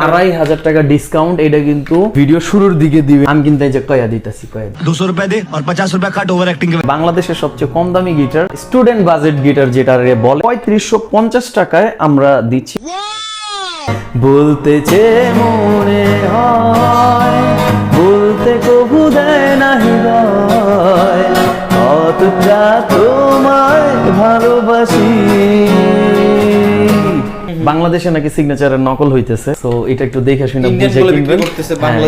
2500 টাকা ডিসকাউন্ট, এটা কিন্তু ভিডিও শুরুর দিকে দিবে। আমি কিন্তু এই যে কয়া দিতেছি, 200 रुपए दे और 50 रुपए काट ओवर एक्टिंग के। বাংলাদেশের সবচেয়ে কম দামি গিটার, স্টুডেন্ট বাজেট গিটার যেটা বলে, 3550 টাকায় আমরা দিচ্ছি। বলতে চেয়ে মনে হয়, বলতে কবু দেয় না হৃদয়, কতটা তোমায় ভালোবাসি। বাংলাদেশে নাকি সিগনেচারের নকল হইতেছে, তো এটা একটু দেখে শুনে বুঝে কিনবেন।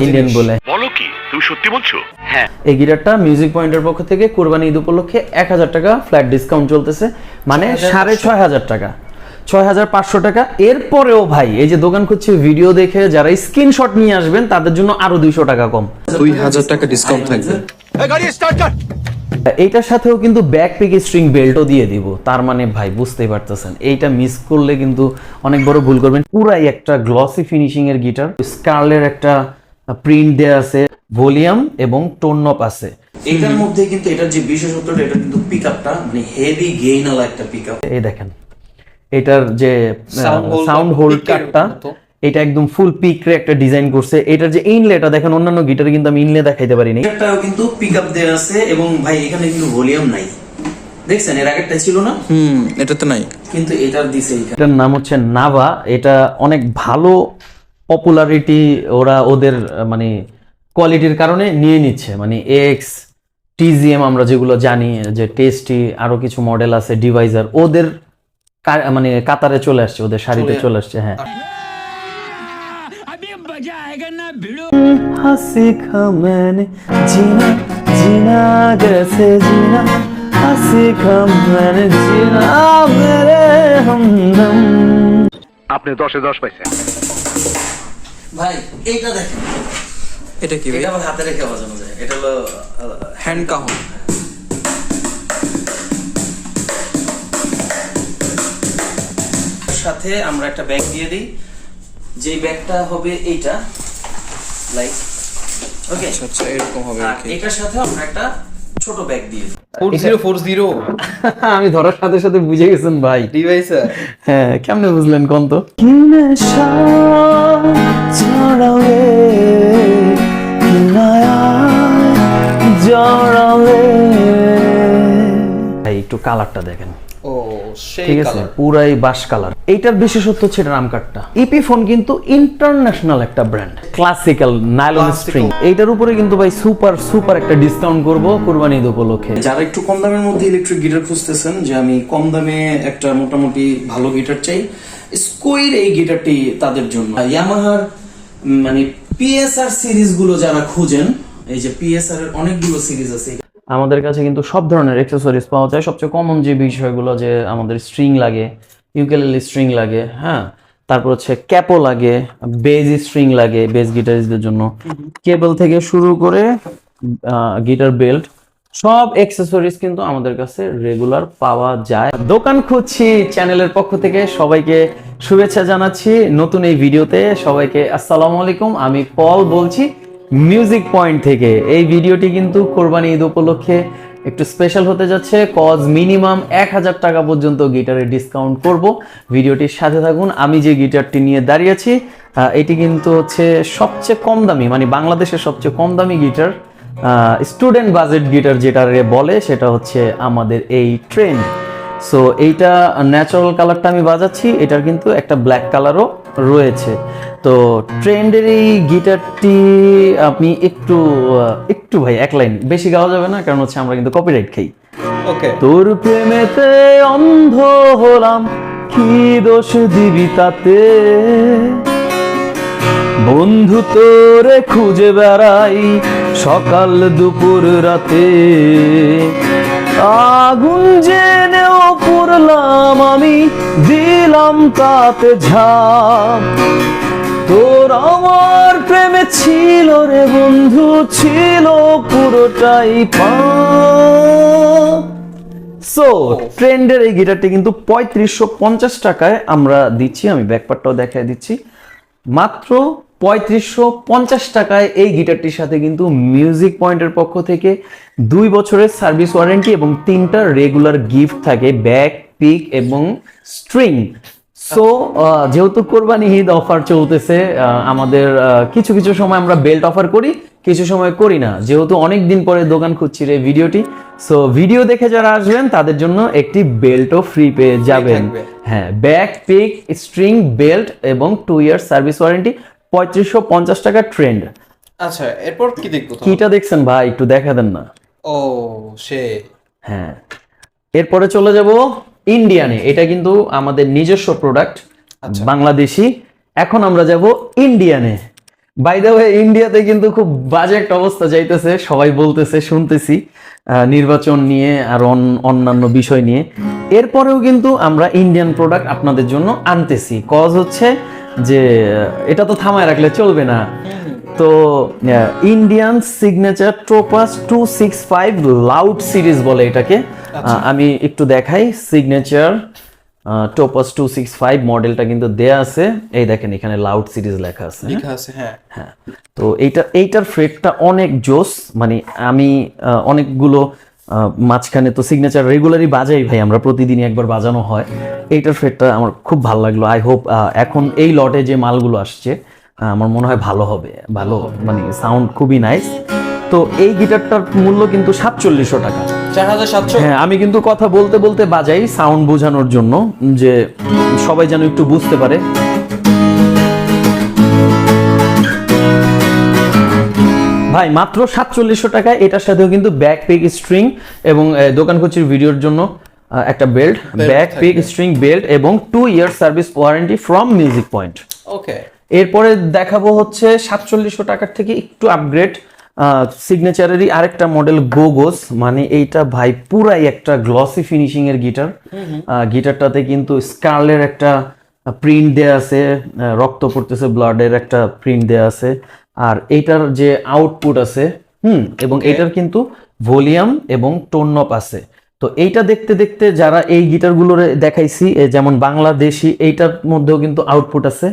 ইন্ডিয়ান বলে বলো কি, তুমি সত্যি বলছো? হ্যাঁ। এই গিটারটা মিউজিক পয়েন্টের পক্ষ থেকে কুরবানি ঈদ উপলক্ষে 1000 টাকা ফ্ল্যাট ডিসকাউন্ট চলতেছে, মানে 6500 টাকা, 6500 টাকা। এরপরেও ভাই এই যে দোকান খুঁজছে, ভিডিও দেখে যারা স্ক্রিনশট নিয়ে আসবেন তাদের জন্য আরো 200 টাকা কম, 2000 টাকা ডিসকাউন্ট থাকবে। गाड़ी स्टार्ट कर। এইটার সাথেও কিন্তু ব্যাক পিক স্ট্রিং বেল্টও দিয়ে দিব। তার মানে ভাই বুঝতেই পারতেছেন, এইটা মিস করলে কিন্তু অনেক বড় ভুল করবেন। পুরাই একটা গ্লসি ফিনিশিং এর গিটার, স্কার্লের একটা প্রিন্ট দেয়া আছে, ভলিউম এবং টোন নব আছে। এটার মধ্যে কিন্তু এটার যে বিশেষত্বটা, এটা কিন্তু পিকআপটা মানে হেভি গেইন আলা একটা পিকআপ। এই দেখেন এটার যে সাউন্ড হোল্ড কাটটা, এটা একদম ফুল পিক রে একটা ডিজাইন করছে। এটার যে ইনলেটা দেখেন, অন্যান্য গিটারে কিন্তু আমি ইনলে দেখাইতে পারিনি। এটাও কিন্তু পিকআপ দেয়া আছে, এবং ভাই এখানে কিন্তু ভলিউম নাই, দেখছেন এর আগেরটা ছিল না, এটা তো নাই, কিন্তু এটার দিছে। এটার নাম হচ্ছে নাভা। এটা অনেক ভালো পপুলারিটি ওরা ওদের মানে কোয়ালিটির কারণে নিয়ে নিচ্ছে, মানে এক্স টিজিএম আমরা যেগুলো জানি, যে টেস্টি আরো কিছু মডেল আছে, ডিভাইজার ওদের মানে কাতারে চলে আসছে, ওদের শাড়িতে চলে আসছে। হ্যাঁ, হাসি খামেনে জিনা জিনা গেছে জিনা, হাসি খামেনে জিনা মেরে হামদম। আপনি 10-এ 10 পাইছেন ভাই এইটা দেখেন, এটা কি ভাই? এটা আমার হাতে রেখে বাজানো যায়। এটা হলো হ্যান্ড কাহন। সাথে আমরা একটা ব্যাগ দিয়ে দিই, যে ব্যাগটা হবে এইটা, লাইক ওকে, আচ্ছা এরকম হবে। এটার সাথে আমরা একটা ছোট ব্যাগ দিয়ে দিই। 4040 আমি ধরার সাথে সাথে বুঝে গেছেন ভাই। ডিভাইস। হ্যাঁ, কেমনে বুঝলেন কোন তো? কি নেশা ছড়ালে জড়ালে। ভাই একটু কালারটা দেখেন, ও সেই ঠিক আছে, কালার, পুরাই বাস কালার। এইটার বিশেষত্ব হচ্ছে এটার আমকাটটা। ইপি ফোন কিন্তু ইন্টারন্যাশনাল একটা ব্র্যান্ড, ক্লাসিক্যাল নাইলন স্ট্রিং। এইটার উপরে কিন্তু ভাই সুপার সুপার একটা ডিসকাউন্ট করব কুরবানি ঈদ উপলক্ষে। যারা একটু কম দামের মধ্যে ইলেকট্রিক গিটার খুঁজতেছেন, যে আমি কম দামে একটা মোটামুটি ভালো গিটার চাই, স্কোয়ের এই গিটারটি তাদের জন্য। ইয়ামাহার মানে পিএসআর সিরিজ গুলো যারা খুঁজেন, এই যে পিএসআর এর অনেকগুলো সিরিজ আছে, আমাদের কাছে কিন্তু সব ধরনের অ্যাকসেসরিজ পাওয়া যায়। সবচেয়ে কমন যে বিষয়গুলো, যে আমাদের স্ট্রিং লাগে, ইউকেলেলে স্ট্রিং লাগে, হ্যাঁ, তারপর হচ্ছে ক্যাপো লাগে, বেজ স্ট্রিং লাগে বেস গিটারিস্টদের জন্য, কেবল থেকে শুরু করে গিটার বেল্ট, সব অ্যাকসেসরিজ কিন্তু আমাদের কাছে রেগুলার পাওয়া যায়। দোকান খুঁজছি চ্যানেলের পক্ষ থেকে সবাইকে শুভেচ্ছা জানাচ্ছি নতুন এই ভিডিওতে। সবাইকে আসসালামু আলাইকুম, আমি পল বলছি মিউজিক পয়েন্ট থেকে। এই ভিডিওটি কিন্তু কোরবানি ঈদ উপলক্ষে একটু স্পেশাল হতে যাচ্ছে, কজ মিনিমাম 1000 টাকা পর্যন্ত গিটারে ডিসকাউন্ট করব। ভিডিওটির সাথে থাকুন। আমি যে গিটারটি নিয়ে দাঁড়িয়েছি, এটি কিন্তু হচ্ছে সবচেয়ে কম দামি, মানে বাংলাদেশের সবচেয়ে কম দামি গিটার, স্টুডেন্ট বাজেট গিটার যেটা বলে, সেটা হচ্ছে আমাদের এই ট্রেন্ড। সো এইটা ন্যাচারাল কালারটা আমি বাজাচ্ছি, এটার কিন্তু একটা ব্ল্যাক কালারও রয়েছে। তো ট্রেন্ডের এই গিটারটি আপনি একটু ভাই এক লাইন, বেশি গাওয়া যাবে না, কারণ হচ্ছে আমরা কিন্তু কপিরাইট খাই। ওকে। তোর প্রেমেতে অন্ধ হলাম, কি দোষ দিবি তাতে, বন্ধু তোরে খুঁজে বেড়াই সকাল দুপুর রাতে, আগুন জেনেও পুরলাম আমি, দিলাম তাতে ঝাঁপ, তোর আমার প্রেমে ছিল রে বন্ধু, ছিল পুরোটাই পাপ। সো ট্রেন্ডের এই গিটারটি কিন্তু 3550 টাকায় আমরা দিচ্ছি। আমি ব্যাকপার্টটাও দেখাই দিচ্ছি, মাত্র 3550 টাকায় এই গিটারটির সাথে কিন্তু মিউজিক পয়েন্টের পক্ষ থেকে 2 বছরের সার্ভিস ওয়ারেন্টি এবং 3টা রেগুলার গিফট থাকে, ব্যাক, পিক এবং স্ট্রিং। সো যেহেতু কোরবানি ঈদ অফার চলতেছে, আমাদের কিছু কিছু সময় আমরা বেল্ট অফার করি, কিছু সময় করি না, যেহেতু অনেক দিন পরে দোকান খুঁজছি রে ভিডিওটি। সো ভিডিও দেখে যারা আসবেন তাদের জন্য একটি বেল্টও ফ্রি পেয়ে যাবেন। থাকবে। হ্যাঁ, ব্যাক পিক স্ট্রিং বেল্ট এবং 2 ইয়ার সার্ভিস ওয়ারেন্টি, 3550 টাকা ট্রেন্ড। আচ্ছা, এরপর কি দেখবো? কিটা দেখছেন ভাই, একটু দেখা দেন না। ও সে হ্যাঁ, এরপরে চলে যাব ইন্ডিয়ানে। এটা কিন্তু আমাদের নিজস্ব প্রোডাক্ট, বাংলাদেশি। এখন আমরা যাব ইন্ডিয়ানে। বাই দ্য ওয়ে, ইন্ডিয়াতে কিন্তু খুব বাজে একটা অবস্থা যাইতেছে, সবাই বলতেছে, শুনতেছি নির্বাচন নিয়ে আর অন্যান্য বিষয় নিয়ে। এরপরেও কিন্তু আমরা ইন্ডিয়ান প্রোডাক্ট আপনাদের জন্য আনতেছি। কজ হচ্ছে যে এটা তো থামায় রাখলে চলবে না। তো Indian signature topaz 265 loud series বলে এটাকে। আমি একটু দেখাই। সিগনেচার টোপাস 265 মডেলটা কিন্তু দেয়া আছে, এই দেখেন এখানে লাউড সিরিজ লেখা আছে। লেখা আছে, হ্যাঁ। হ্যাঁ, তো এইটার ফ্রেটটা অনেক জোস। মানে আমি অনেকগুলো মাঝখানে তো সিগনেচার রেগুলারই বাজাই ভাই, আমরা প্রতিদিনই একবার বাজানো হয়। এইটার ফ্রেটটা আমার খুব ভালো লাগলো। আই হোপ এখন এই লটে যে মালগুলো আসছে আমার মনে হয় ভালো হবে, ভালো মানে সাউন্ড খুবই নাইস। তো এই গিটারটার মূল্য কিন্তু 4700 টাকা। 4700? হ্যাঁ, আমি কিন্তু কথা বলতে বলতে বাজাই সাউন্ড বোঝানোর জন্য, যে সবাই যেন একটু বুঝতে পারে। ভাই মাত্র 4700 টাকায় এটার সাথেও কিন্তু ব্যাক পিক স্ট্রিং এবং দোকান খুচির ভিডিওর জন্য একটা belt, back pick string belt এবং 2 year service warranty from music point. Okay, এরপরে দেখাবো হচ্ছে 4700 টাকার থেকে একটু আপগ্রেড সিগনেচারেরই আরেকটা মডেল গোগোস। মানে এইটা ভাই পুরাই একটা গ্লসি ফিনিশিং এর গিটার। গিটারটাতে কিন্তু স্কার্লের একটা প্রিন্ট দেয়া আছে, রক্ত পড়তেছে ব্লাডের একটা প্রিন্ট দেয়া আছে। আর এইটার যে আউটপুট আছে এবং এইটার কিন্তু ভলিউম এবং টোন নব আছে। তো এইটা দেখতে দেখতে যারা এই গিটারগুলোর দেখাইছি, যেমন বাংলাদেশি, এইটার মধ্যেও কিন্তু আউটপুট আছে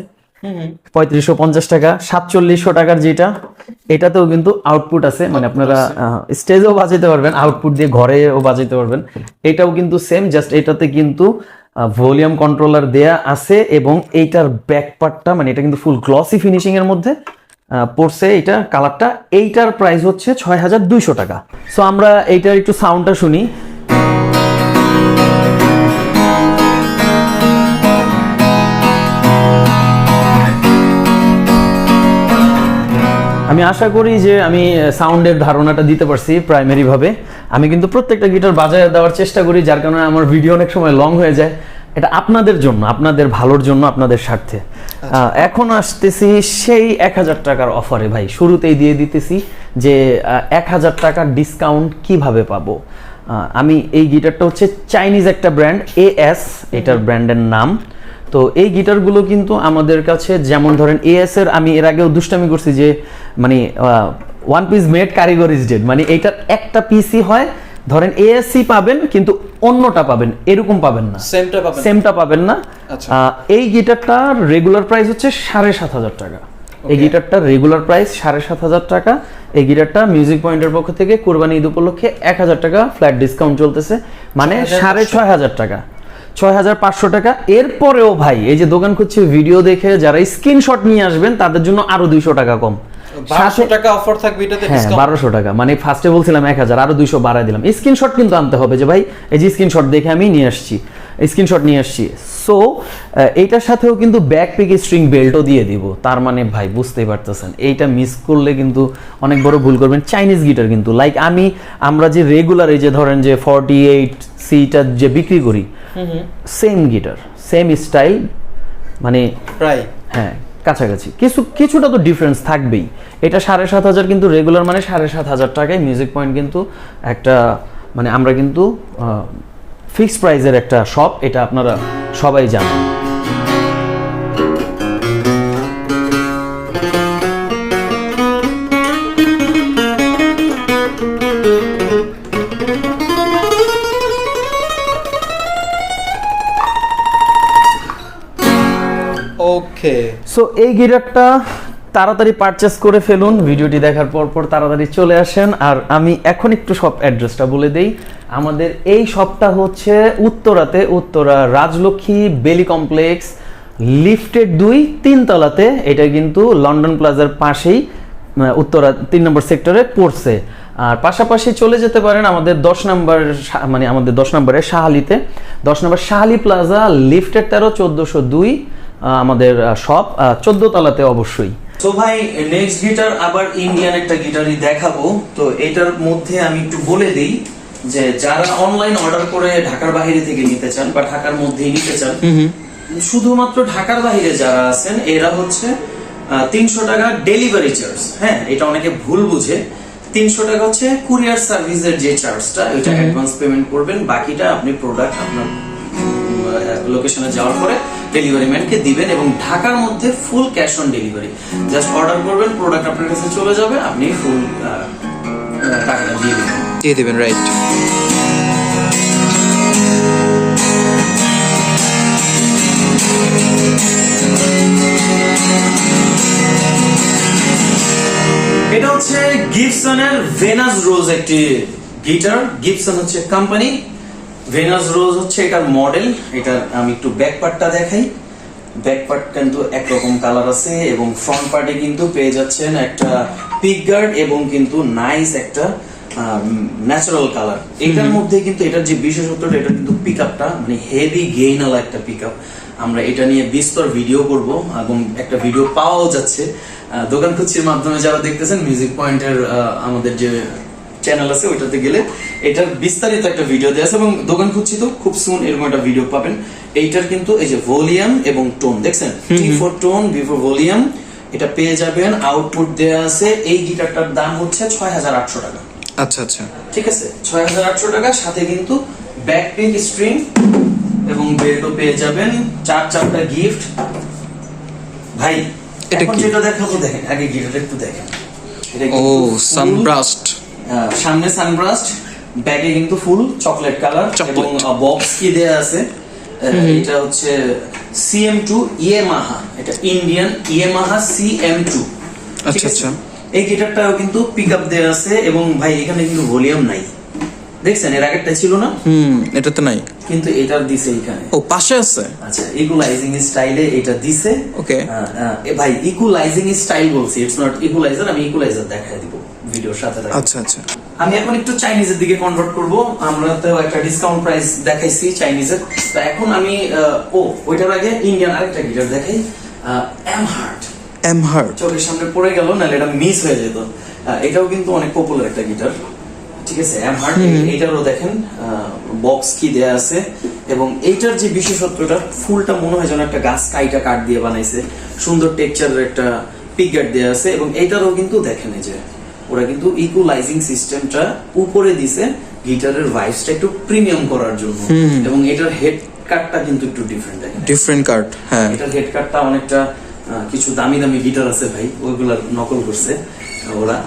3550 টাকা। 4700 টাকার যেটা, এটাতেও কিন্তু আউটপুট আছে, মানে আপনারা স্টেজেও বাজাইতে পারবেন, আউটপুট দিয়ে ঘরেও বাজাইতে পারবেন। এটাও কিন্তু সেম, জাস্ট এটাতে কিন্তু ভলিউম কন্ট্রোলার দেয়া আছে এবং এইটার ব্যাক পার্টটা মানে এটা কিন্তু ফুল গ্লসি ফিনিশিং এর মধ্যে পড়ছে এইটা কালারটা। এইটার প্রাইস হচ্ছে 6200 টাকা। সো আমরা এইটার একটু সাউন্ডটা শুনি। আমি আশা করি যে আমি সাউন্ডের ধারণাটা দিতে পারছি প্রাইমারি ভাবে। আমি কিন্তু প্রত্যেকটা গিটার বাজায় দেওয়ার চেষ্টা করি, যার কারণে আমার ভিডিও অনেক সময় লং হয়ে যায়। এটা আপনাদের জন্য, আপনাদের ভালোর জন্য, আপনাদের স্বার্থে। এখন আসতেছি সেই 1000 টাকার অফারে ভাই, শুরুতেই দিয়ে দিতেছি যে 1000 টাকার ডিসকাউন্ট কিভাবে পাবো। আমি এই গিটারটা হচ্ছে চাইনিজ একটা ব্র্যান্ড, AS এটার ব্র্যান্ডের নাম। তো এই গিটারগুলো কিন্তু আমাদের কাছে, যেমন ধরেন AS এর, আমি এর আগেও দুষ্টামি করছি যে মানে ওয়ান পিস মেড কারিগর ইজ ডেড, মানে এইটার একটা পিসি হয়, ধরেন ASC পাবেন কিন্তু অন্যটা পাবেন, এরকম পাবেন না, সেমটা পাবেন না। এই গিটারটার রেগুলার প্রাইস হচ্ছে 7500 টাকা। এই গিটারটার রেগুলার প্রাইস 7500 টাকা। এই গিটারটা মিউজিক পয়েন্টের পক্ষ থেকে কুরবানি ঈদ উপলক্ষে 1000 টাকা ফ্ল্যাট ডিসকাউন্ট চলতেছে, মানে 6500 টাকা, 6500 টাকা। এরপরেও ভাই এই যে দোকান খুঁজছে ভিডিও দেখে যারা স্ক্রিনশট নিয়ে আসবেন তাদের জন্য আরো 200 টাকা কম, 1200 টাকা অফার থাকবে এটাতে ডিসকাউন্ট। 1200 টাকা, মানে ফার্স্টে বলছিলাম 1000, আরো 200 বাড়ায় দিলাম। স্ক্রিনশট কিন্তু আনতে হবে যে ভাই এই যে স্ক্রিনশট দেখে আমি নিয়ে আসছি, স্ক্রিনশট নিয়ে আসছি। সো এইটার সাথেও কিন্তু ব্যাক পিক স্ট্রিং বেল্টও দিয়ে দিব। তার মানে ভাই বুঝতেই পারতেছেন, এইটা মিস করলে কিন্তু অনেক বড় ভুল করবেন। চাইনিজ গিটার কিন্তু লাইক আমরা যে রেগুলার এই যে ধরেন যে 48Cটা যে বিক্রি করি, সেম গিটার, সেম স্টাইল, মানে প্রায় হ্যাঁ কাছাকাছি, কিছুটা তো ডিফারেন্স থাকবেই। এটা 7500 কিন্তু রেগুলার, মানে 7500 টাকায় মিউজিক পয়েন্ট কিন্তু একটা, মানে আমরা কিন্তু ফিক্সড প্রাইসের একটা শপ, এটা আপনারা সবাই জানেন। ওকে, সো এই গিটারটা তাড়াতাড়ি পারচেস করে ফেলুন, ভিডিওটি দেখার পর তাড়াতাড়ি চলে আসেন। আর আমি এখন একটু শপ অ্যাড্রেসটা বলে দেই। আমাদের এই শপটা হচ্ছে উত্তরা রাজলক্ষ্মী বেলি কমপ্লেক্স লিফটেড 2 3 তলাতে, এটা কিন্তু লন্ডন প্লাজার পাশেই উত্তরা 3 নম্বর সেক্টরে পড়ছে। আর পাশাপাশি চলে যেতে পারেন আমাদের 10 নম্বর মানে আমাদের 10 নম্বরে শাহালিতে, 10 নম্বর শাহালি প্লাজা লিফটেড 13 1402 আমাদের শপ 14 তলাতে অবশ্যই। তো ভাই নেক্সট গিটার আবার ইন্ডিয়ান একটা গিটারই দেখাবো। তো এটার মধ্যে আমি একটু বলে দিই যে যারা অনলাইন অর্ডার করে ঢাকার বাইরে থেকে নিতে চান বা ঢাকার মধ্যেই নিতে চান, শুধুমাত্র ঢাকার বাইরে যারা আছেন এরা হচ্ছে 300 টাকা ডেলিভারি চার্জ। হ্যাঁ, এটা অনেকে ভুল বুঝে। 300 টাকা হচ্ছে কুরিয়ার সার্ভিসের যে চার্জটা, ওইটা অ্যাডভান্স পেমেন্ট করবেন, বাকিটা আপনি প্রোডাক্ট আপনার লোকেশনে যাওয়ার পরে ডেলিভারি ম্যানকে দিবেন, এবং ঢাকার মধ্যে full cash on delivery. Just order করবেন, প্রোডাক্ট আপনার কাছে চলে যাবে, আপনি ফুল টাকাটা দিয়ে দিবেন। রাইট। এটা হচ্ছে গিবসনের ভেনাস রোজ একটি গিটার। গিবসন হচ্ছে কোম্পানি, ভেনাস রোজ হচ্ছে এটার মডেল। এটা আমি একটু ব্যাক পার্টটা দেখাই। ব্যাক পার্ট কিন্তু একরকম কালার আছে, এবং ফ্রন্ট পার্টে কিন্তু পেয়ে যাচ্ছেন একটা পিক গার্ড এবং কিন্তু নাইস একটা ন্যাচারাল কালার। এটার মধ্যে কিন্তু এটার যে বিশেষত্বটা, এটা কিন্তু পিকআপটা মানে হেভি গেইনালা একটা পিকআপ। আমরা এটা নিয়ে বিস্তর ভিডিও করব, এবং একটা ভিডিও পাওয়াও যাচ্ছে দোকান খুঁচির মাধ্যমে। যারা দেখতেছেন মিউজিক পয়েন্টের আমাদের যে চ্যানেল আছে, ওইটাতে গেলে এটার বিস্তারিত একটা ভিডিও দেওয়া আছে, এবং দোকান খুঁজছি তো খুব সুন এরকম একটা ভিডিও পাবেন। এইটার কিন্তু এই যে ভলিউম এবং টোন দেখছেন, T for tone, B for volume, এটা পেয়ে যাবেন। আউটপুট দেওয়া আছে। এই গিটারটার দাম হচ্ছে 6800 টাকা। আচ্ছা আচ্ছা, ঠিক আছে, 6800 টাকা। সাথে কিন্তু ব্যাক পিক স্ট্রিং এবং বেল্টও পেয়ে যাবেন, 4টা গিফট। ভাই এটা কি? যেটা দেখাবো দেখেন, আগে গিটারটা একটু দেখেন। এটা ও কিন্তু সানব্রাস্ট। সামনে সানব্রাস্ট, ব্যাগে কিন্তু ফুল চকলেট কালার, এবং বক্স কি দেয়া আছে। এটা হচ্ছে CM2 ইয়ামাহা, এটা ইন্ডিয়ান ইয়ামাহা CM2। আচ্ছা আচ্ছা, এই গিটারটাও কিন্তু পিকআপ দেয়া আছে, এবং ভাই এখানে কিন্তু ভলিউম নাই, দেখছেন? এর আগেরটা ছিল না, এটা তো নাই, কিন্তু এটার দিছে এখানে। ও পাশে আছে। আচ্ছা, ইকুয়ালাইজিং স্টাইলে এটা দিছে। ওকে ভাই ইকুয়ালাইজিং স্টাইল বলছি, ইটস নট ইকুয়ালাইজার। আমি ইকুয়ালাইজার দেখাই দিব ভিডিওর সাথে। আচ্ছা আচ্ছা, আমি এখন একটু চাইনিজের দিকে কনভার্ট করব। আমরা তো একটা ডিসকাউন্ট প্রাইস দেখাইছি চাইনিজের, তো এখন আমি ওইটার আগে ইন্ডিয়ান আরেকটা গিটার দেখাই, এমহার্ট। চোখের সামনে পড়ে গেল, নাহলে এটা মিস হয়ে যেত। এটাও কিন্তু অনেক পপুলার একটা গিটার, ঠিক আছে, এমহার্ট। এটারও দেখেন বক্স কি দেয়া আছে, এবং এইটার যে বিশেষত্বটা, ফুলটা মনে হয় যেন একটা গাছ কাঠ দিয়ে বানাইছে, সুন্দর টেক্সচারের একটা পিকগার্ড দেয়া আছে। এবং এইটারও কিন্তু দেখেন এই যে ওরা কিন্তু ইকুয়ালাইজিং সিস্টেমটা উপরে দিছে গিটারের ভাইবসটা একটু প্রিমিয়াম করার জন্য, এবং এটার হেড কাটটা কিন্তু একটু ডিফারেন্ট দেখেন, ডিফারেন্ট কাট। হ্যাঁ, এটার হেড কাটটা অনেকটা, কিছু দামি দামি গিটার আছে ভাই, ওইগুলার নকল করছে ওরা।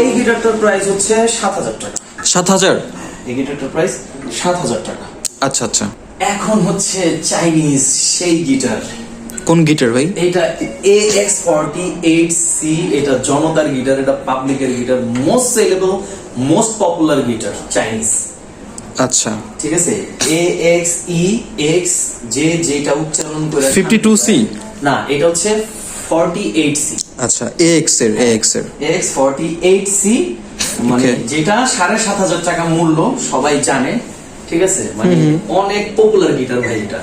এই গিটারটার প্রাইস হচ্ছে 7000 টাকা। 7000? এই গিটারটার প্রাইস 7000 টাকা। আচ্ছা আচ্ছা, এখন হচ্ছে চাইনিজ সেই গিটার। কোন গিটার ভাই? এটা AX48C, এটা জনতার গিটার, এটা পাবলিকের guitar, most sellable, most popular guitar Chinese. আচ্ছা, ঠিক আছে, AXEX যেটা উচ্চারণ করে 52C না, এটা হচ্ছে 48C। আচ্ছা, AX এর AX48C, মানে যেটা 7500 টাকা মূল্য, সবাই জানে। ঠিক আছে, মানে অনেক পপুলার গিটার ভাই এটা।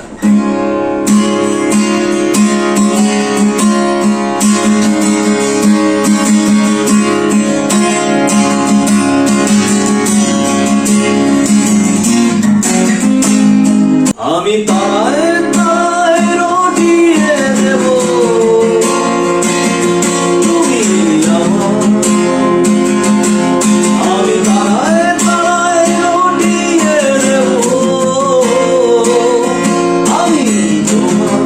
আমি তারায় তারায় রটিয়ে দেব, তুমি আমার। আমি তারায় তারায় রটিয়ে দেব, আমি তোমার।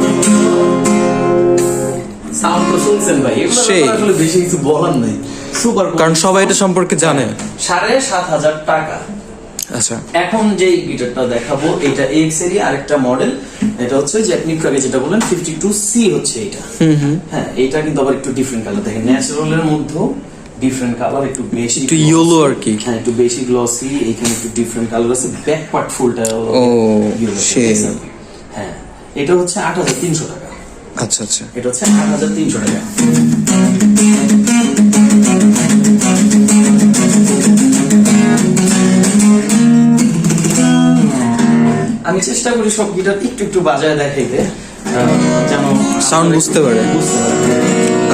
সাউন্ড তো শুনছেন ভাই, এগুলো আসলে বেশি কিছু বলার নাই, সুপার, কারণ সবাই এটা সম্পর্কে জানে। 7500 টাকা। আচ্ছা, এখন যে গিটারটা দেখাবো, এটা এক্স এরই আরেকটা মডেল। এটা হচ্ছে যে আপনি একটু আগে যেটা বললেন 52C হচ্ছে এটা। হ্যাঁ, এটা কিন্তু আবার একটু ডিফারেন্ট কালার, দেখেন ন্যাচারাল এর মধ্যে ডিফারেন্ট কালার, একটু বেশি, একটু ইয়েলো আর কি। হ্যাঁ একটু বেশি গ্লসি, এখানে একটু ডিফারেন্ট কালার আছে, ব্যাক পার্ট ফুলটা ও, সেই। হ্যাঁ এটা হচ্ছে 8,300 টাকা। আচ্ছা আচ্ছা। এটা হচ্ছে 8,300 টাকা। আমি চেষ্টা করি সব গিটার একটু একটু বাজায় দেখাইতে, যেন সাউন্ড বুঝতে পারে। বুঝতে পারে।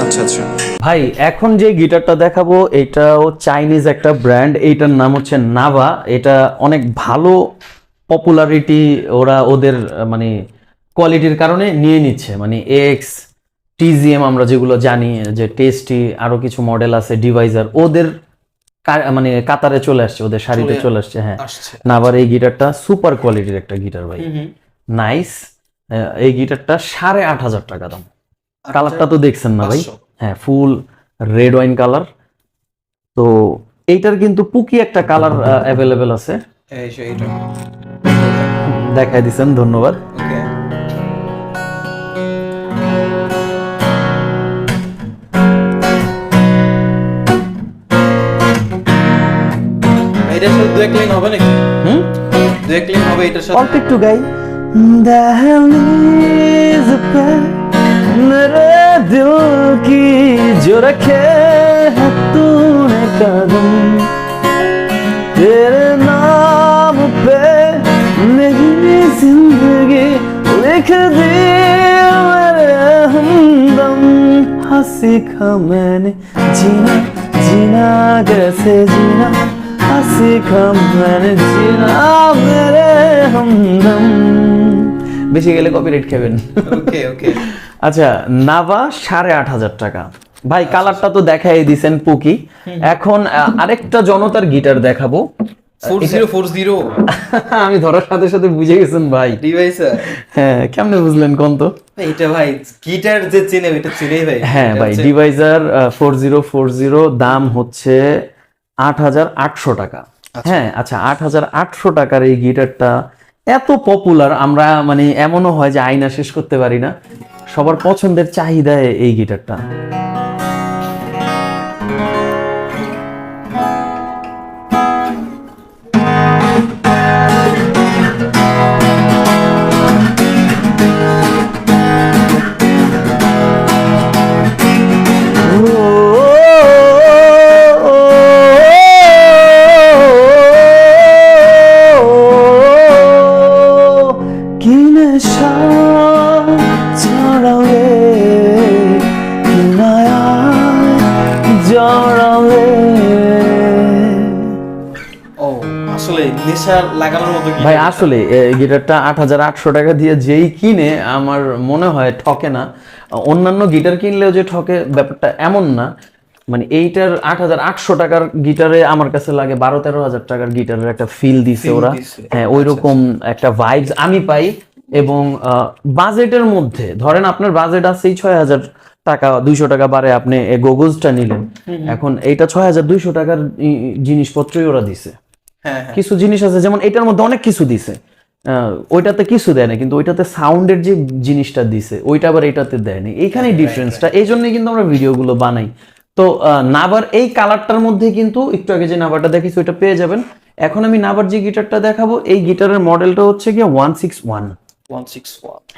আচ্ছা আচ্ছা। ভাই এখন যে গিটারটা দেখাবো এটাও চাইনিজ একটা ব্র্যান্ড, এইটার নাম হচ্ছে নাভা। এটা অনেক ভালো পপুলারিটি ওরা ওদের মানে কোয়ালিটির কারণে নিয়ে নিচ্ছে, মানে এক্স টিজিএম আমরা যেগুলো জানি, যে টেস্টি আরো কিছু মডেল আছে, ডিভাইজার, ওদের মানে কাতারে চলে আসছে, ওদের সারিতে চলে আসছে। হ্যাঁ নাভার এই গিটারটা সুপার কোয়ালিটির একটা গিটার ভাই, নাইস। এই গিটারটা 8,500 টাকা দাম। কালারটা তো দেখছেন না ভাই? হ্যাঁ ফুল রেড ওয়াইন কালার। তো এইটার কিন্তু পুকি একটা কালার অ্যাভেলেবেল আছে, দেখাই দিছেন, ধন্যবাদ। এটার সাথে দুই এক লাইন হবে নাকি? দুই এক লাইন হবে এটার সাথে? অল্প একটু গাই। दहलीज पे मेरे दिल की जो रखे है तूने कदम, तेरे नाम पे मेरी जिंदगी लिख दी मेरे हमदम, हाँ सीखा मैंने जीना, जीना कैसे जीना, हाँ सीखा मैंने जीना मेरे हमदम। বেশি গেলে কপিরাইট খাবেন। ওকে ওকে। আচ্ছা নাভা 8,500 টাকা ভাই। কালারটা তো দেখাই দিছেন পুকি। এখন আরেকটা জনতার গিটার দেখাবো। 4040 আমি ধরার সাথে সাথে বুঝে গেছেন ভাই। ডিভাইসার। হ্যাঁ কেমনে বুঝলেন কোন তো? এটা ভাই গিটার যে চিনে এটা চিনেই ভাই। হ্যাঁ ভাই ডিভাইজার 4040 দাম হচ্ছে 8,800 টাকা। হ্যাঁ আচ্ছা 8,800 টাকার এই গিটারটা এত পপুলার, আমরা মানে এমনও হয় যে আয়না শেষ করতে পারি না, সবার পছন্দের চাহিদায় এই গিটারটা। লাগানোর মতো ভাই আসলে এই গিটারটা 8,800 টাকা দিয়ে যেই কিনে আমার মনে হয় ঠকে না। অন্যান্য গিটার কিনলেও যে ঠকে ব্যাপারটা এমন না, মানে এইটার 8,800 টাকার গিটারে আমার কাছে লাগে 12-13 হাজার টাকার গিটারের একটা ফিল দিছে ওরা। হ্যাঁ ওই রকম একটা ভাইবস আমি পাই। এবং বাজেটের মধ্যে ধরেন আপনার বাজেট আছে 6,000 টাকা, 200 টাকা বাড়ে আপনি গোগলসটা নিলেন, এখন এইটা 6,200 টাকার জিনিসপত্রই ওরা দিছে। কিছু জিনিস আছে যেমন এটার মধ্যে অনেক কিছু দিছে, ওইটাতে কিছু দেয় না, কিন্তু ওইটাতে সাউন্ডের যে জিনিসটা দিছে ওইটা আবার এটাতে দেয় না। এইখানেই ডিফারেন্সটা, এই জন্যই কিন্তু আমরা ভিডিওগুলো বানাই। তো নাভার এই কালারটার মধ্যে কিন্তু একটু আগে যে নাভারটা দেখিয়েছি ওইটা পেয়ে যাবেন। এখন আমি নাভার যে গিটারটা দেখাবো এই গিটারের মডেলটা হচ্ছে গিয়ে 161।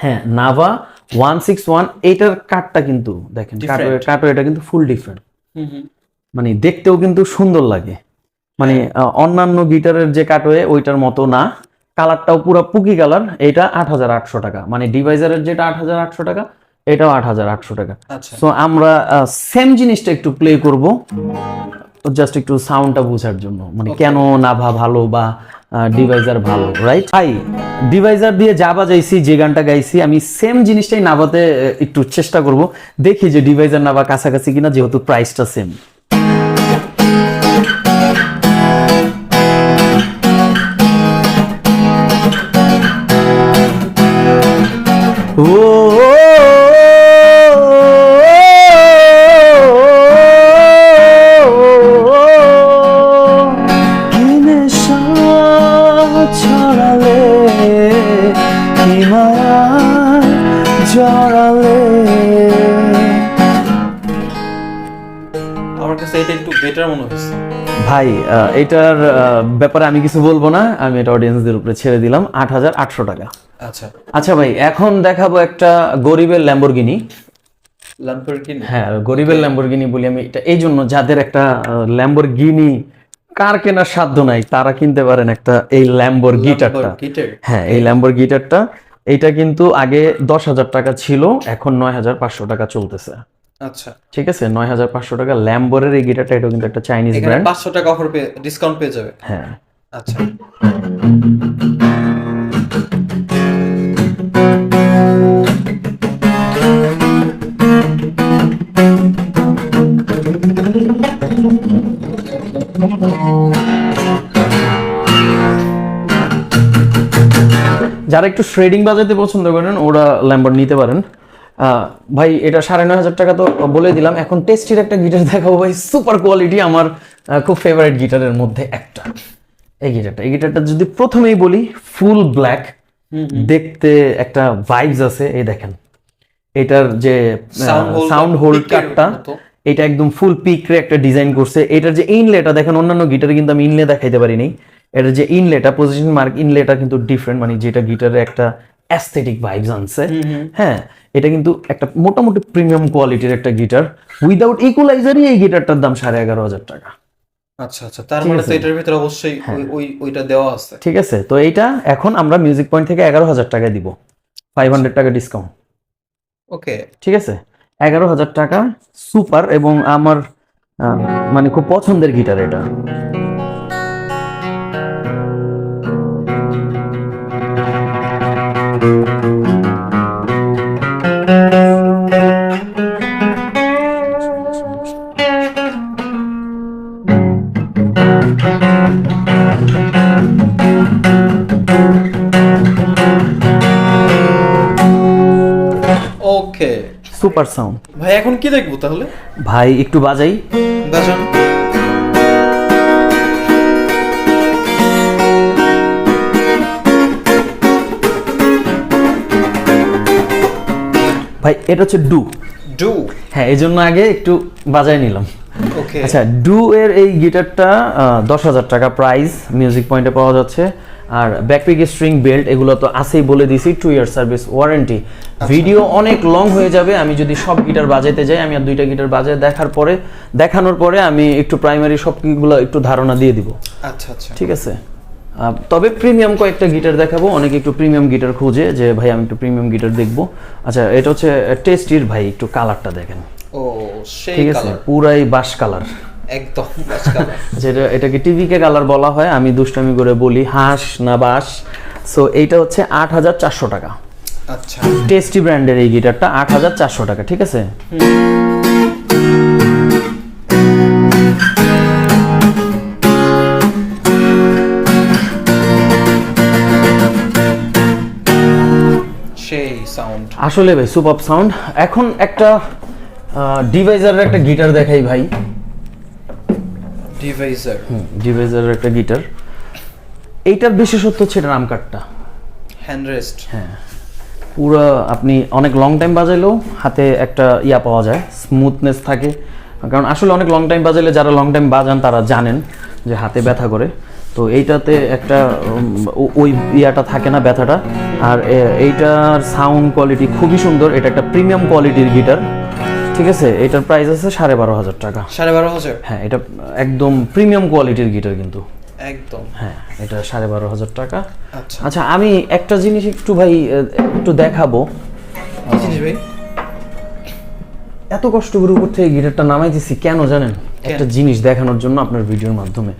হ্যাঁ নাভা 161। এইটার কাটটা কিন্তু দেখেন, কাটো এটা কিন্তু ফুল ডিফারেন্ট, মানে দেখতেও কিন্তু সুন্দর লাগে, মানে অন্যান্য গিটারের যে কাটওয়ে ওইটার মতো না। কালারটাও পুরো পুকি কালার। এটা 8,800 টাকা, মানে ডিভাইজারের যেটা 8,800 টাকা এটাও 8,800 টাকা। সো আমরা সেম জিনিসটা একটু প্লে করব জাস্ট একটু সাউন্ডটা বোঝার জন্য, মানে কেন নাভা ভালো বা ডিভাইজার ভালো, রাইট? ভাই ডিভাইজার দিয়ে যা বাজাইছি, যে গানটা গাইছি, আমি সেম জিনিসটাই নাভাতে একটু চেষ্টা করব, দেখি যে ডিভাইজার নাভা কাছাকাছি কিনা, যেহেতু প্রাইসটা সেম। আমার বেটার মনে হচ্ছে। ভাই এটার ব্যাপারে আমি কিছু বলবো না, আমি এটা অডিয়েন্সদের উপরে ছেড়ে দিলাম। 8,800 টাকা। আচ্ছা, আচ্ছা ভাই, এখন দেখাবো একটা গরিবের ল্যাম্বরগিনি। ল্যাম্বরগিনি। হ্যাঁ, গরিবের ল্যাম্বরগিনি বলি আমি এটা এই জন্য, যাদের একটা ল্যাম্বরগিনি কার কেনার সাধ্য নাই তারা কিনতে পারেন একটা এই ল্যাম্বর গিটারটা। গিটার। হ্যাঁ, এই ল্যাম্বর গিটারটা, এটা কিন্তু আগে 10,000 টাকা ছিল, এখন 9,500 টাকা চলতেছে। আচ্ছা, ঠিক আছে, 9,500 টাকা ল্যাম্বরের এই গিটারটা। এটা কিন্তু একটা চাইনিজ এখানে ব্র্যান্ড। 500 টাকা অফার ডিসকাউন্ট পেয়ে যাবে। হ্যাঁ, আচ্ছা, যারা একটু শ্রেডিং বাজাতে পছন্দ করেন ওরা ল্যাম্বর নিতে পারেন। ভাই এটা 9,500 টাকা তো বলে দিলাম। এখন টেস্টির একটা গিটার দেখাবো ভাই, সুপার কোয়ালিটি, আমার খুব ফেভারিট গিটারের মধ্যে একটা। এই গিটারটা যদি প্রথমেই বলি, ফুল ব্ল্যাক, দেখতে একটা ভাইবস আছে। এই দেখেন এটার যে সাউন্ড হোল্ড কাটটা, এটা একদম ফুল পিকরে একটা ডিজাইন করছে। এটার যে ইনলেটা দেখেন, অন্যান্য গিটারে কিন্তু আমি ইনলে দেখাইতে পারিনি। এটার যে ইনলেটা, পজিশন মার্ক ইনলেটা কিন্তু ডিফারেন্ট, মানে যেটা গিটারে একটা অ্যাস্থেটিক ভাইবস আনছে। হ্যাঁ, এটা কিন্তু একটা মোটামুটি প্রিমিয়াম কোয়ালিটির একটা গিটার। উইদাউট ইকুয়ালাইজারই এই গিটারটার দাম 11,500 টাকা। আচ্ছা, আচ্ছা, তার মানে তো এটার ভিতরে অবশ্যই ওইটা দেওয়া আছে। ঠিক আছে, তো এইটা এখন আমরা মিউজিক পয়েন্ট থেকে 11,000 টাকা দিব, 500 টাকা ডিসকাউন্ট। ওকে, ঠিক আছে, 11,000 টাকা, সুপার, এবং আমার মানে খুব পছন্দের গিটার এটা। ওকে সুপার সাউন্ড। ভাই, এখন কি দেখবো তাহলে? ভাই একটু বাজাই। বাজান। ভাই এটা হচ্ছে ডু। ডু। হ্যাঁ, এই জন্য আগে একটু বাজাই নিলাম। ওকে, আচ্ছা, ডু এর এই গিটারটা 10,000 টাকা প্রাইস, মিউজিক পয়েন্টে পাওয়া যাচ্ছে। আর ব্যাকপিক স্ট্রিং বেল্ট এগুলো তো আছেই, বলে দিছি 2 ইয়ার সার্ভিস ওয়ারেন্টি। ভিডিও অনেক লং হয়ে যাবে আমি যদি সব গিটার বাজাতে যাই। আমি আর 2টা গিটার বাজায় দেখানোর পরে আমি একটু প্রাইমারি সবগুলো একটু ধারণা দিয়ে দিব। আচ্ছা, আচ্ছা, ঠিক আছে, তবে প্রিমিয়াম কয়েকটা গিটার দেখাবো। অনেকে একটু প্রিমিয়াম গিটার খুঁজে যে ভাই আমি একটু প্রিমিয়াম গিটার দেখবো। আচ্ছা, এটা হচ্ছে টেস্টির। ভাই একটু কালারটা দেখেন। ও সেই ঠিক আছে, কালার, পুরাই বাস কালার, একদম বাস কালার। যেটা এটাকে টিভিকে কালার বলা হয়, আমি দুষ্টামি করে বলি হাঁস না বাস। সো এইটা হচ্ছে 8,400 টাকা। আচ্ছা, টেস্টি ব্র্যান্ডের এই গিটারটা 8,400 টাকা। ঠিক আছে, সেই সাউন্ড আসলে ভাই সুপার সাউন্ড। এখন একটা ডিভাইজারের একটা গিটার দেখাই ভাই। ডিভাইজার। ডিভাইজারের একটা গিটার, এইটার বিশেষত্ব হচ্ছে এটা নাম কাটটা। Hand rest. হ্যাঁ, পুরো আপনি অনেক লং টাইম বাজাইলেও হাতে একটা ইয়া পাওয়া যায়, স্মুথনেস থাকে। কারণ আসলে অনেক লং টাইম বাজাইলে, যারা লং টাইম বাজান তারা জানেন যে হাতে ব্যথা করে। তো এইটাতে একটা ওই ইয়াটা থাকে না, ব্যথাটা। আর এইটার সাউন্ড কোয়ালিটি খুবই সুন্দর। এটা একটা প্রিমিয়াম কোয়ালিটির গিটার। ঠিক আছে, এটার প্রাইস আছে 12,500 টাকা। 12,500? হ্যাঁ, এটা একদম প্রিমিয়াম কোয়ালিটির গিটার কিন্তু। একদম। হ্যাঁ, এটা 12,500 টাকা। আচ্ছা, আচ্ছা, আমি একটা জিনিস একটু ভাই একটু দেখাবো। কি জিনিস ভাই? এত কষ্ট করে উপর থেকে গিটারটা নামাইতেছি কেন জানেন? একটা জিনিস দেখানোর জন্য আপনার ভিডিওর মাধ্যমে।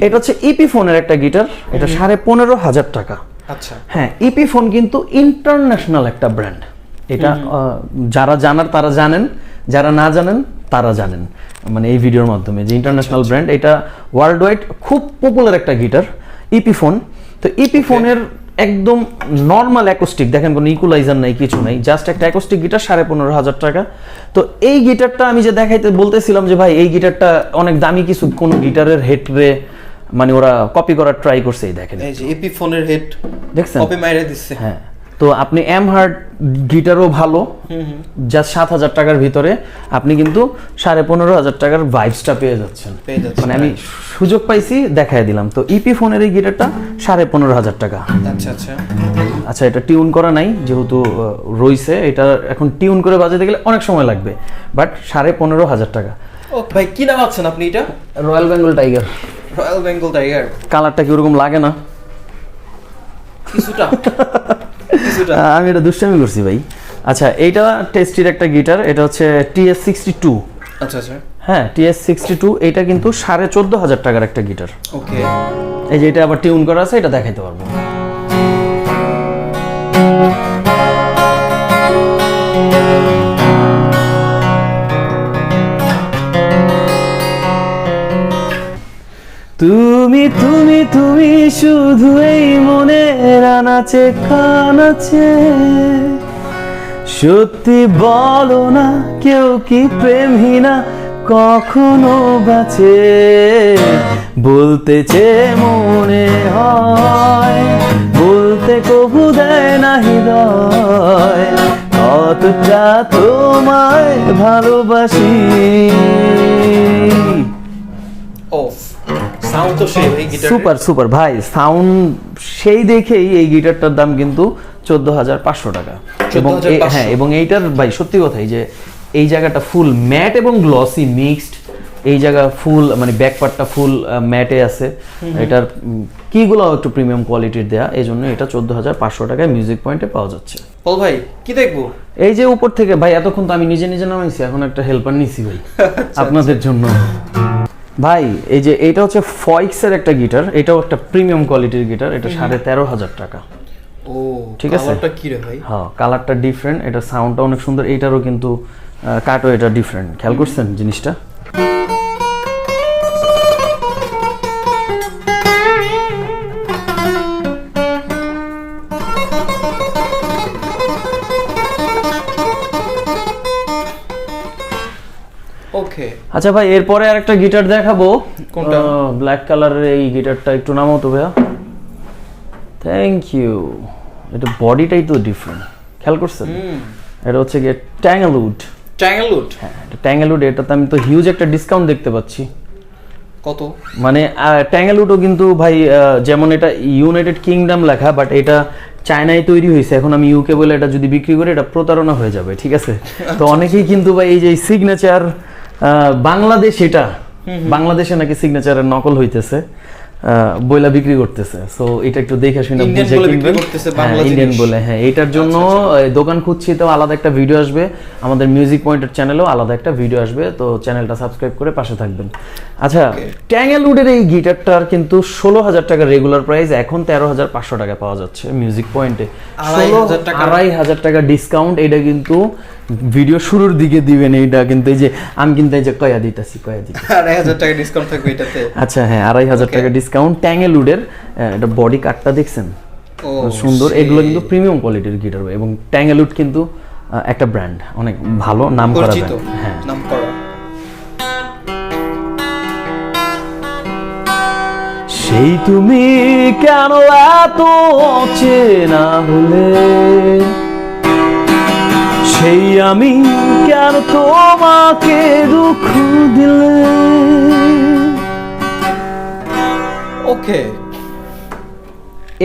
এটা হচ্ছে ইপি ফোনের একটা গিটার, এটা 15,500 টাকা। আচ্ছা, হ্যাঁ, ইপি ফোন কিন্তু ইন্টারন্যাশনাল একটা ব্র্যান্ড। এটা যারা জানার তারা জানেন, যারা না জানেন তারা জানেন, মানে এই ভিডিওর মাধ্যমে যে ইন্টারন্যাশনাল ব্র্যান্ড। এটা ওয়ার্ল্ড ওয়াইড খুব পপুলার একটা গিটার, ইপি ফোন। তো ইপি ফোনের একদম নর্মাল অ্যাকোস্টিক, দেখেন কোনো ইকুয়ালাইজার নাই, কিছু নাই, জাস্ট একটা অ্যাকোস্টিক গিটার 15,500 টাকা। তো এই গিটারটা আমি যে বলতেছিলাম যে ভাই এই গিটারটা অনেক দামি কিছু কোনো গিটারের হেডরে মানে ওরা কপি করার ট্রাই করছে। এই দেখেন, এই যে ইপি ফোনের হেড দেখছেন? কপি মাইরে দিচ্ছে। হ্যাঁ, তো আপনি এম হার্ট গিটারও ভালো, জাস্ট 7,000 টাকার ভিতরে আপনি কিন্তু 15,500 টাকার ভাইবসটা পেয়ে যাচ্ছেন। মানে আমি সুযোগ পাইছি দেখায় দিলাম। তো ইপি ফোনের এই গিটারটা 15,500 টাকা। আচ্ছা আচ্ছা আচ্ছা, এটা টিউন করা নাই যেহেতু রইছে, এটা এখন টিউন করে বাজাতে গেলে অনেক সময় লাগবে, বাট 15,500 টাকা। ও ভাই কি নাম আছেন আপনি এটা? Royal Bengal tiger. Royal Bengal tiger. কালারটা কি ওরকম লাগে না? কিছুটা কিছুটা। আমি এটা দুষ্টামি করছি ভাই। আচ্ছা, এইটা টেস্টির একটা গিটার, এটা হচ্ছে TS62। আচ্ছা আচ্ছা হ্যাঁ, TS62, এটা কিন্তু 14,500 টাকার একটা গিটার। ওকে। এই যে এটা আবার টিউন করা আছে, এটা দেখাইতে পারবো। তুমি তুমি তুমি শুধু এই মনের আনাচে কানাচে, সত্যি বলো না কেউ কি প্রেমহীনা কখনো বাঁচে, বলতে চেয়ে মনে হয় বলতে কবু দেয় না হৃদয়, কতটা তোমায় ভালোবাসি। অফ সাউন্ড তো সেই এই গিটার। সুপার সুপার ভাই, সাউন্ড সেই দেখেই এই গিটারটার দাম কিন্তু 14,500 টাকা। এবং 14,500 হ্যাঁ, এবং এইটার ভাই সত্যি কথাই যে এই জায়গাটা ফুল ম্যাট এবং গ্লসি মিক্সড, এই জায়গা ফুল মানে ব্যাক পার্টটা ফুল ম্যাটে আছে। এটার কিগুলো একটু প্রিমিয়াম কোয়ালিটির দেয়া, এই জন্য এটা 14,500 টাকায় মিউজিক পয়েন্টে পাওয়া যাচ্ছে। বল ভাই কি দেখবো? এই যে উপর থেকে ভাই, এতক্ষণ তো আমি নিজে নিজে নামাইছি, এখন একটা হেল্পার নিছি ভাই আপনাদের জন্য। ভাই এই যে এটা হচ্ছে ফয়েক্সের একটা গিটার, এটাও একটা প্রিমিয়াম কোয়ালিটির গিটার, এটা 13,500 টাকা। ও ঠিক আছে, কালারটা কি রে ভাই? হ্যাঁ, কালারটা ডিফারেন্ট, এটা সাউন্ডটা অনেক সুন্দর, এইটারও কিন্তু কাটও এটা ডিফারেন্ট। খেয়াল করছেন জিনিসটা? ওকে। আচ্ছা ভাই, এরপরে আরেকটা গিটার দেখাবো। কোনটা? ব্ল্যাক কালারের এই গিটারটা একটু নামাও তো ভাইয়া। Thank you. এটা বডিটাই তো ডিফারেন্ট, খেয়াল করছেন? এটা হচ্ছে গিয়ে ট্যাঙ্গেলউড। ট্যাঙ্গেলউড? হ্যাঁ, এটা ট্যাঙ্গেলউড। এটাতে আমি তো হিউজ একটা ডিসকাউন্ট দেখতে পাচ্ছি। কত? মানে ট্যাঙ্গেলউডও কিন্তু ভাই যেমন এটা ইউনাইটেড কিংডম লেখা, বাট এটা চায়নায় তৈরি হয়েছে। এখন আমি ইউকে বলে এটা যদি বিক্রি করি, এটা প্রতারণা হয়ে যাবে, ঠিক আছে? তো অনেকেই কিন্তু ভাই এই যে সিগনেচার বাংলাদেশ, এটা বাংলাদেশে নাকি সিগনেচারের নকল হইতেছে, বইলা বিক্রি করতেছে। সো এটা একটু দেখে শুনে ইন্ডিয়ান বুঝে বলে কিনবেন। বিক্রি করতেছে, বাংলা ইন্ডিয়ান জিনিস। বলে, হ্যাঁ, এটার জন্য দোকান খুঁজছি, তো আলাদা একটা ভিডিও আসবে আমাদের মিউজিক পয়েন্টের চ্যানেলেও, আলাদা একটা ভিডিও আসবে, তো চ্যানেলটা সাবস্ক্রাইব করে পাশে থাকবেন। আচ্ছা, ট্যাঙ্গেলউডের এই গিটারটার কিন্তু 16,000 টাকা রেগুলার প্রাইস, এখন 13,500 টাকা পাওয়া যাচ্ছে মিউজিক পয়েন্টে। 2,500 টাকা ডিসকাউন্ট। এটা কিন্তু ভিডিও শুরুর দিকে দিবেন, এইটা কিন্তু এই যে আমি কিন্তু এই যে কয়া দিতেছি। 2,500 টাকা ডিসকাউন্ট থাকবে এটাতে? আচ্ছা হ্যাঁ, 2,500 টাকা ডিসকাউন্ট। ট্যাঙ্গেলউডের এটা বডি কাটটা দেখছেন ও সুন্দর। এগুলো কিন্তু প্রিমিয়াম কোয়ালিটির গিটার, এবং ট্যাঙ্গেলউড কিন্তু একটা ব্র্যান্ড, অনেক ভালো নাম করা পরিচিত, ব্র্যান্ড। হ্যাঁ, নাম করা। সেই তুমি কেন এত অচেনা হলে, সেই আমি কেন তোমাকে দুঃখ দিলে। ওকে।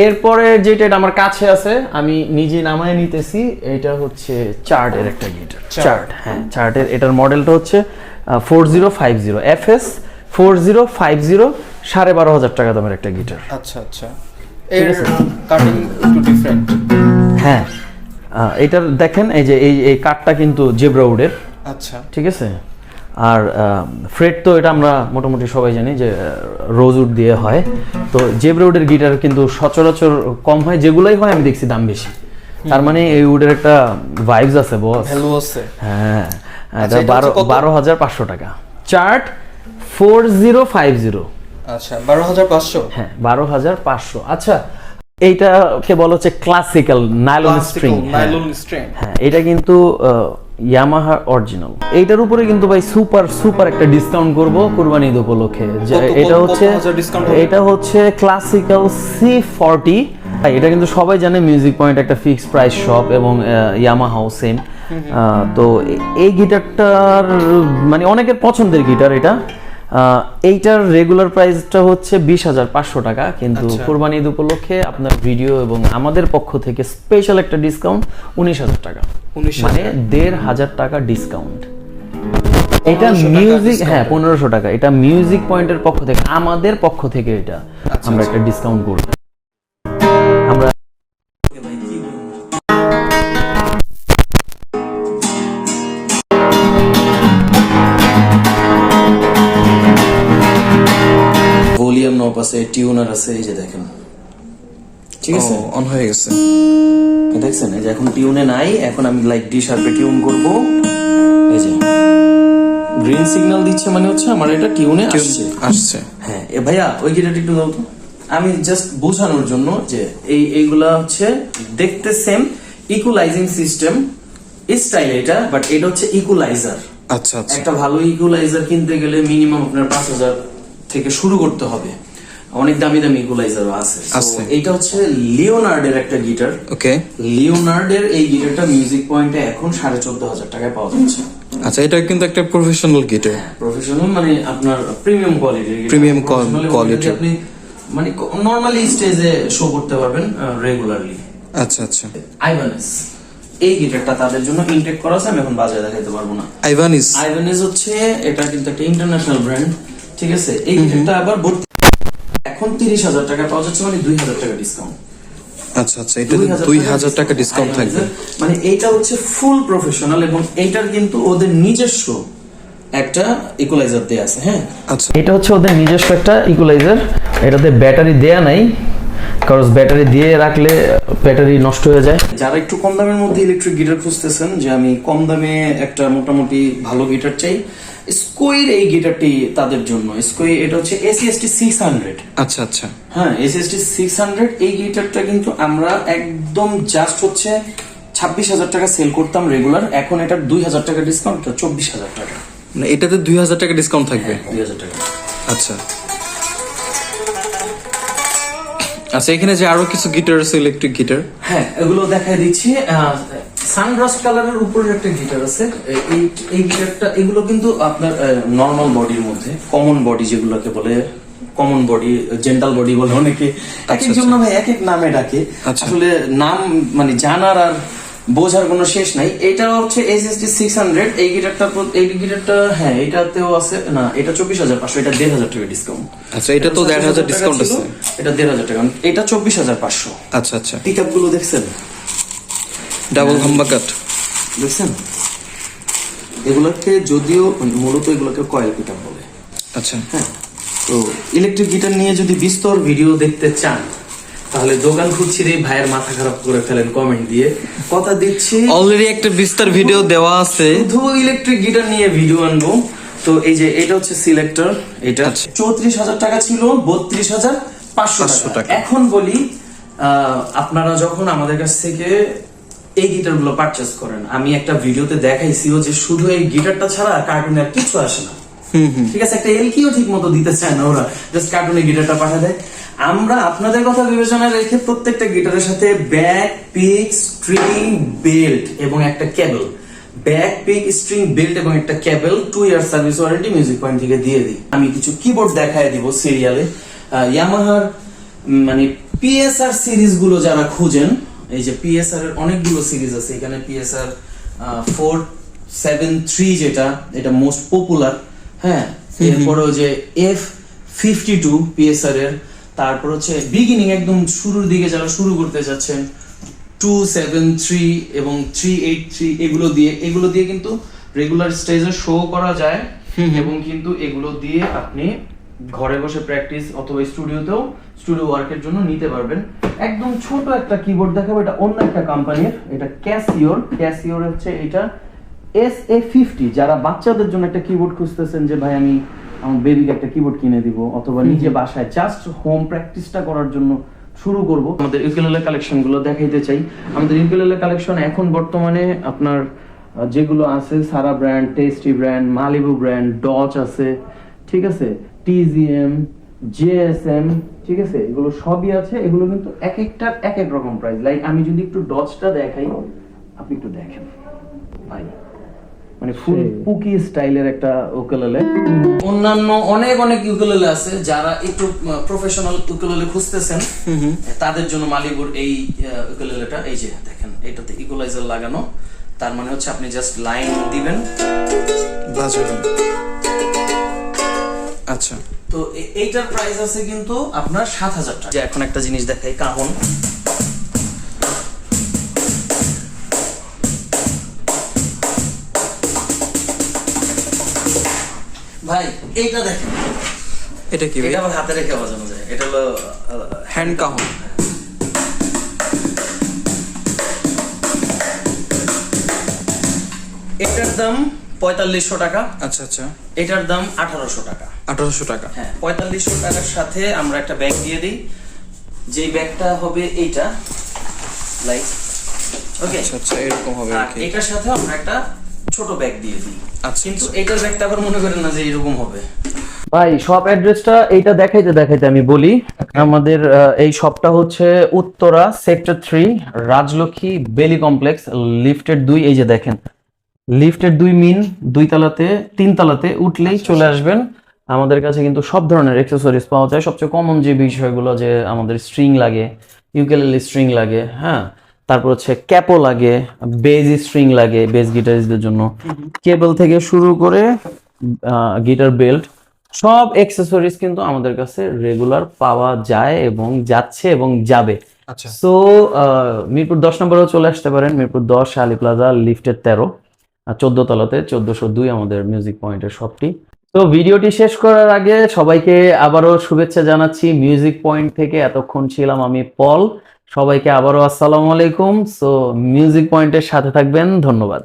এরপরে যেটা এটা আমার কাছে আছে, আমি নিজে নামায় নিতেছি, এটা হচ্ছে চার্টের একটা গিটার। চার্ট, হ্যাঁ, চার্টের। এটার মডেলটা হচ্ছে 4050 FS 4050, 12,500 টাকা দামের একটা গিটার। আচ্ছা আচ্ছা, এর কাটিং একটু ডিফারেন্ট। হ্যাঁ, এটার দেখেন এই যে এই কাটটা কিন্তু জেব্রা উডের। আচ্ছা, ঠিক আছে। আর ফ্রেড তো এটা আমরা মোটামুটি সবাই জানি যে রোজ উড দিয়ে হয়। তো জেব্রা উডের গিটার কিন্তু সচরাচর কম হয়, যেগুলোই হয় আমি দেখছি দাম বেশি। তার মানে এই উডের একটা ভাইবস আছে, বস, ভ্যালু আছে। হ্যাঁ, আচ্ছা, এটা এটা হচ্ছে কত? 12,500 টাকা। চার্ট 4050। আচ্ছা, 12,500? হ্যাঁ, 12,500। আচ্ছা, এইটাকে বলা হচ্ছে classical nylon string. Nylon string. হ্যাঁ, এটা কিন্তু ইয়ামাহা অরিজিনাল। এইটার উপরে কিন্তু ভাই সুপার সুপার একটা ডিসকাউন্ট করব কুরবানি ঈদ উপলক্ষে। কত এটা হচ্ছে হাজার ডিসকাউন্ট হবে? এটা হচ্ছে ক্লাসিক্যাল C40 এটা কিন্তু সবাই জানে মিউজিক পয়েন্ট একটা ফিক্সড প্রাইস শপ এবং ইয়ামাহাও সেম। তো এই গিটারটার মানে অনেকের পছন্দের গিটার এটা। এইটার রেগুলার প্রাইসটা হচ্ছে 20,500 টাকা, কিন্তু কোরবানি ঈদ উপলক্ষে আপনার ভিডিও এবং আমাদের পক্ষ থেকে স্পেশাল একটা ডিসকাউন্ট 19,000 টাকা, মানে 1,500 টাকা ডিসকাউন্ট। এটা মিউজিক, হ্যাঁ 1500 টাকা, এটা মিউজিক পয়েন্টের পক্ষ থেকে, আমাদের পক্ষ থেকে এটা আমরা একটা ডিসকাউন্ট করব। আমরা ভলিউম নব আছে, টিউনার আছে, এই যে দেখেন, ঠিক আছে, অন হয়ে গেছে। দেখছেন এই যে এখন টিউনে নাই, এখন আমি লাইক ডি শার্পে টিউন করব। এই যে গ্রিন সিগন্যাল দিচ্ছে, মানে হচ্ছে আমার এটা টিউনে আসছে। হ্যাঁ এ ভাইয়া ওই গিটারটা একটু দাও তো, আমি জাস্ট বোঝানোর জন্য যে এইগুলা হচ্ছে দেখতে সেম, ইকুয়ালাইজিং সিস্টেম স্টাইল এটা, বাট এটা হচ্ছে ইকুয়ালাইজার। আচ্ছা আচ্ছা, একটা ভালো ইকুয়ালাইজার কিনতে গেলে মিনিমাম আপনার 5,000 থেকে শুরু করতে হবে, অনেক দামি দামি ইকুয়ালাইজারও আছে। এইটা হচ্ছে লিওনার্ডের একটা গিটার। ওকে, লিওনার্ডের এই গিটারটা মিউজিক পয়েন্টে এখন 14,500 টাকায় পাওয়া যাচ্ছে। আচ্ছা, এটা কিন্তু একটা প্রফেশনাল গিটার। প্রফেশনাল মানে আপনার প্রিমিয়াম কোয়ালিটির, প্রিমিয়াম কোয়ালিটি, আপনি মানে নরমালি স্টেজে শো করতে পারবেন রেগুলারলি। আচ্ছা আচ্ছা, আইভানেস এই গিটারটা তাদের জন্য ইনটেক করা আছে, আমি এখন বাজারে দেখাতে পারবো না। আইভানেস হচ্ছে এটা কিন্তু একটা ইন্টারন্যাশনাল ব্র্যান্ড, ঠিক আছে। এই গিটারটা আবার এখন 30,000 টাকা পাওয়া যাচ্ছে, মানে 2,000 টাকা ডিসকাউন্ট। আচ্ছা আচ্ছা, এটা 2,000 টাকা ডিসকাউন্ট থাকবে। মানে এইটা হচ্ছে ফুল প্রফেশনাল এবং এইটার কিন্তু ওদের নিজস্ব একটা ইকুয়ালাইজার দেয়া আছে। হ্যাঁ আচ্ছা, এটা হচ্ছে ওদের নিজস্ব একটা ইকুয়ালাইজার, এটাতে ব্যাটারি দেয়া নাই, কারণ ব্যাটারি দিয়ে রাখলে ব্যাটারি নষ্ট হয়ে যায়। যারা একটু কম দামের মধ্যে ইলেকট্রিক গিটার খুঁজতেছেন, যে আমি কম দামে একটা মোটামুটি ভালো গিটার চাই, স্কোয়ের এই গিটারটি তাদের জন্য। স্কোয়ার এটা হচ্ছে ACST 600। আচ্ছা আচ্ছা, হ্যাঁ ACST 600 এই গিটারটা কিন্তু আমরা একদম জাস্ট হচ্ছে 26,000 টাকা সেল করতাম রেগুলার, এখন এটা 2,000 টাকা ডিসকাউন্ট, 24,000 টাকা। মানে এটাতে 2,000 টাকা ডিসকাউন্ট থাকবে। 2,000 টাকা। আচ্ছা আচ্ছা, এখানে যে আরো কিছু গিটার আছে, ইলেকট্রিক গিটার, হ্যাঁ এগুলো দেখাই দিচ্ছি। সানরাস কালারের উপরে একটা গিটার আছে, এই গিটারটা, এগুলো কিন্তু আপনার নর্মাল বডির মধ্যে, কমন বডি যেগুলোকে বলে, কমন বডি, জেন্টাল বডি বলে অনেকে, এক একজন ভাই এক এক নামে ডাকে। আসলে নাম মানে জানার আর বোঝার কোনো শেষ নাই। এটা হচ্ছে ACST 600 এই গিটারটা হ্যাঁ এটাতেও আছে না, এটা 24,500, এটা 1,500 টাকা ডিসকাউন্ট। আচ্ছা, এটা তো 1,500 ডিসকাউন্ট আছে, এটা 1,500 টাকা, এটা 24,500। আচ্ছা আচ্ছা, পিকআপ গুলো দেখছেন, ডাবল হাম্বা কাট দেখছেন, এগুলোকে যদিও মূলত এগুলোকে কয়েল পিকআপ বলে। আচ্ছা, হ্যাঁ, তো ইলেকট্রিক গিটার নিয়ে যদি বিস্তর ভিডিও দেখতে চান, তাহলে দোকান খুঁজছিরে ভাইয়ের মাথা খারাপ করে ফেলেন কমেন্ট দিয়ে, কথা দিচ্ছি অলরেডি একটা বিস্তার ভিডিও দেওয়া আছে, শুধু ইলেকট্রিক গিটার নিয়ে ভিডিও আনবো। তো এই যে এটা হচ্ছে সিলেক্টর, এটা 34,000 টাকা ছিল, 32,500 টাকা। এখন বলি আপনারা যখন আমাদের কাছ থেকে এই গিটার গুলো পারচেস করেন, আমি একটা ভিডিওতে দেখাইছিও যে শুধু এই গিটারটা ছাড়া কার্টুনে আর কিছু আসে না, ঠিক আছে, একটা এলকিও ঠিক মতো দিতে চায় না ওরা, জাস্ট কার্টুনে গিটারটা পাঠা দেয়। আমরা আপনাদের কথা বিবেচনায় রেখে প্রত্যেকটা গিটারের সাথে ব্যাক, পিক, স্ট্রিং, বেল্ট এবং একটা কেবল, ব্যাক, পিক, স্ট্রিং, বেল্ট এবং একটা কেবল, 2 year service warranty music point থেকে দিয়ে দিই। আমি কিছু কিবোর্ড দেখায় দিব সিরিয়ালে। ইয়ামাহার মানে PSR সিরিজ গুলো যারা খুঁজেন, এই যে PSR এর অনেকগুলো সিরিজ আছে, এখানে PSR 473 যেটা, এটা মোস্ট পপুলার। হ্যাঁ, এরপরেও যে F52 PSR এর, তারপর হচ্ছে বিগিনিং একদম শুরুর দিকে যারা শুরু করতে যাচ্ছেন 273 এবং 383, এগুলো দিয়ে কিন্তু রেগুলার স্টেজে শো করা যায় এবং কিন্তু এগুলো দিয়ে আপনি ঘরে বসে প্র্যাকটিস অথবা স্টুডিও ওয়ার্কের জন্য নিতে পারবেন। একদম ছোট একটা কিবোর্ড দেখাবো, এটা অন্য একটা কোম্পানির, এটা ক্যাসিওর হচ্ছে এটা SA50। যারা বাচ্চাদের জন্য একটা কিবোর্ড খুঁজতেছেন যে ভাই আমি আমার বেবিকে একটা কিবোর্ড কিনে দিব, অথবা নিজে বাসায় জাস্ট হোম প্র্যাকটিসটা করার জন্য শুরু করব, আমাদের ইউকেলেলে কালেকশন গুলো দেখাইতে চাই। আমাদের ইউকেলেলে কালেকশন এখন বর্তমানে আপনার যেগুলো আছে, Sara brand, tasty brand, Malibu brand, Dutch আছে, ঠিক আছে, TZM, জিএসএম, ঠিক আছে, এগুলো সবই আছে। এগুলো কিন্তু এক একটার এক এক রকম প্রাইস। লাইক আমি যদি একটু ডজটা দেখাই, আপনি একটু দেখেন ভাই, মানে ফুল পুকি স্টাইলের একটা উকুলেলে। অন্যান্য অনেক অনেক ইউকুলেলে আছে, যারা একটু প্রফেশনাল ইউকুলেলে খুঁজতেছেন তাদের জন্য মালিবুর এই ইউকুলেলেটা। এই যে দেখেন, এটাতে ইকুয়ালাইজার লাগানো, তার মানে হচ্ছে আপনি জাস্ট লাইন দিবেন, বাজাবেন। আচ্ছা, তো এইটার প্রাইস আছে কিন্তু আপনার 7,000 টাকা। যে এখন একটা জিনিস দেখাই, কাহন। ভাই এইটা দেখেন, এটা কি ভাই? এটা আবার হাতে রেখে বাজানো যায়। এটা হলো হ্যান্ড কাহন। এটার দাম 4500 টাকা, আচ্ছা আচ্ছা, এটার দাম 1800 টাকা। 1800 টাকা। হ্যাঁ, 4500 টাকার সাথে আমরা একটা ব্যাগ দিয়ে দিই, যেই ব্যাগটা হবে এইটা, লাইক ওকে। আচ্ছা আচ্ছা, এরকম হবে আর আর কি। এটার সাথে আমরা একটা ছোট ব্যাগ দিয়ে দিই। আচ্ছা, কিন্তু এটার ব্যাগটা আবার মনে করেন না যে এরকম হবে। ভাই শপ অ্যাড্রেসটা এইটা দেখাইতে দেখাইতে আমি বলি, আমাদের এই শপটা হচ্ছে উত্তরা সেক্টর 3 রাজলক্ষ্মী বেলি কমপ্লেক্স, লিফটের 2। এই যে দেখেন, লিফটের 2 মিন, 2 তলাতে 3 তলাতে উঠলেই চলে আসবেন। আমাদের কাছে কিন্তু সব ধরনের অ্যাক্সেসরিজ পাওয়া যায়। সবচেয়ে কমন যে বিষয়গুলো, যে আমাদের স্ট্রিং লাগে, ইউকেলেলে স্ট্রিং লাগে, হ্যাঁ, তারপর হচ্ছে ক্যাপও লাগে, বেজ স্ট্রিং লাগে বেস গিটারিস্টদের জন্য, কেবল থেকে শুরু করে গিটার বেল্ট, সব অ্যাক্সেসরিজ কিন্তু আমাদের কাছে রেগুলার পাওয়া যায় এবং যাচ্ছে এবং যাবে। আচ্ছা, সো মিরপুর 10 নম্বরেও চলে আসতে পারেন। মিরপুর 10 আলী প্লাজা লিফটের 13 আর 14 তলাতে 1402 আমাদের মিউজিক পয়েন্টের শপটি। তো ভিডিওটি শেষ করার আগে সবাইকে আবারও শুভেচ্ছা জানাচ্ছি মিউজিক পয়েন্ট থেকে। এতক্ষণ ছিলাম আমি পল। সবাইকে আবারও আসসালামু আলাইকুম। সো মিউজিক পয়েন্টের সাথে থাকবেন, ধন্যবাদ।